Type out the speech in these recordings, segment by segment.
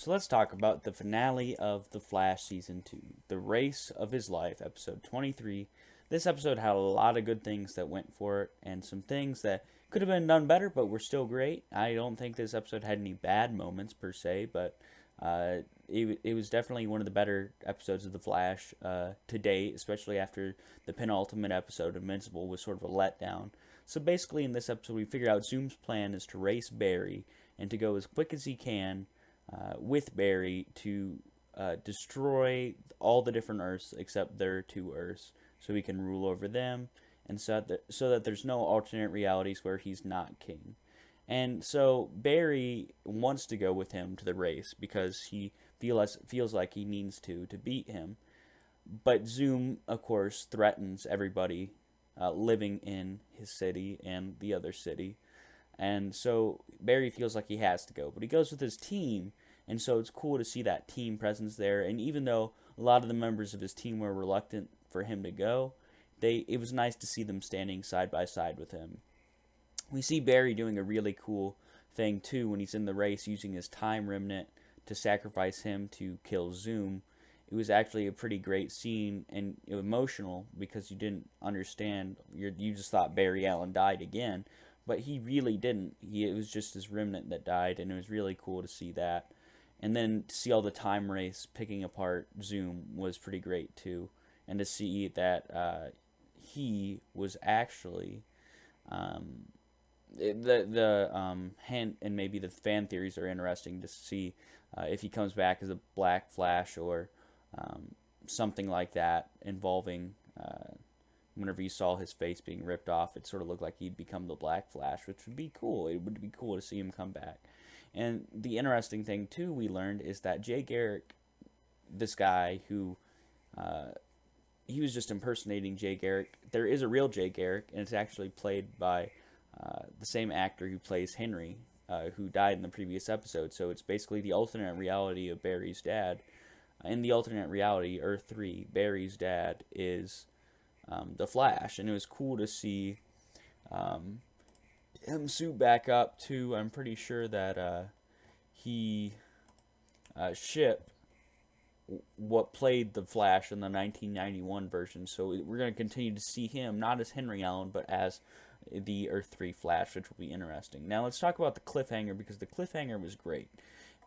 So let's talk about the finale of The Flash Season 2, The Race of His Life, episode 23. This episode had a lot of good things that went for it, and some things that could have been done better, but were still great. I don't think this episode had any bad moments per se, but it was definitely one of the better episodes of The Flash to date, especially after the penultimate episode, Invincible, was sort of a letdown. So basically, in this episode, we figure out Zoom's plan is to race Barry and to go as quick as he can with Barry to destroy all the different Earths except their two Earths, so he can rule over them, and so that there's no alternate realities where he's not king. And so Barry wants to go with him to the race because he feels like he needs to beat him. But Zoom, of course, threatens everybody living in his city and the other city. And so Barry feels like he has to go, but he goes with his team, and so it's cool to see that team presence there. And even though a lot of the members of his team were reluctant for him to go, it was nice to see them standing side by side with him. We see Barry doing a really cool thing too when he's in the race, using his time remnant to sacrifice him to kill Zoom. It was actually a pretty great scene and emotional because you didn't understand. You just thought Barry Allen died again, but he really didn't. It was just his remnant that died, and it was really cool to see that. And then to see all the time race picking apart Zoom was pretty great too, and to see that he was actually the hint, and maybe the fan theories are interesting to see if he comes back as a Black Flash or something like that involving. Whenever you saw his face being ripped off, it sort of looked like he'd become the Black Flash, which would be cool. It would be cool to see him come back. And the interesting thing, too, we learned is that Jay Garrick, this guy who, he was just impersonating Jay Garrick. There is a real Jay Garrick, and it's actually played by the same actor who plays Henry, who died in the previous episode. So it's basically the alternate reality of Barry's dad. In the alternate reality, Earth 3, Barry's dad is the Flash, and it was cool to see him suit back up too. I'm pretty sure that he Ship what played the Flash in the 1991 version, so we're going to continue to see him not as Henry Allen but as the Earth 3 Flash, which will be interesting. Now let's talk about the cliffhanger, because the cliffhanger was great,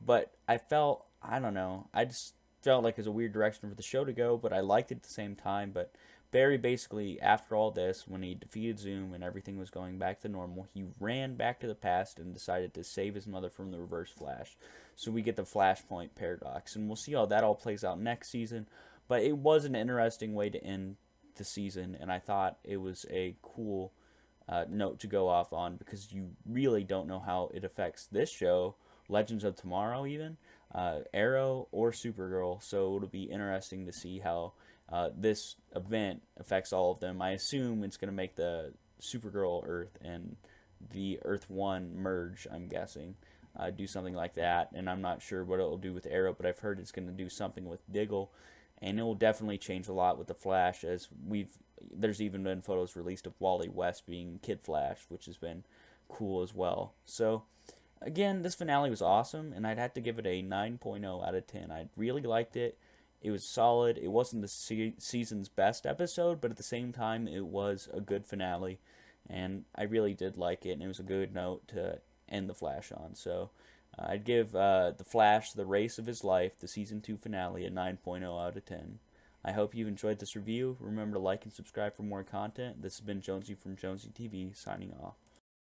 but I don't know, I just felt like it was a weird direction for the show to go, but I liked it at the same time. But Barry basically, after all this, when he defeated Zoom and everything was going back to normal, he ran back to the past and decided to save his mother from the Reverse Flash. So we get the Flashpoint paradox, and we'll see how that all plays out next season. But it was an interesting way to end the season, and I thought it was a cool note to go off on, because you really don't know how it affects this show, Legends of Tomorrow even, Arrow, or Supergirl. So it'll be interesting to see how this event affects all of them. I assume it's going to make the Supergirl Earth and the Earth 1 merge, I'm guessing. Do something like that, and I'm not sure what it will do with Arrow, but I've heard it's going to do something with Diggle, and it will definitely change a lot with the Flash, as there's even been photos released of Wally West being Kid Flash, which has been cool as well. So again, this finale was awesome, and I'd have to give it a 9.0 out of 10. I really liked it. It was solid. It wasn't the season's best episode, but at the same time, it was a good finale, and I really did like it, and it was a good note to end The Flash on. So I'd give The Flash, The Race of His Life, the Season 2 finale, a 9.0 out of 10. I hope you've enjoyed this review. Remember to like and subscribe for more content. This has been Jonesy from Jonesy TV, signing off.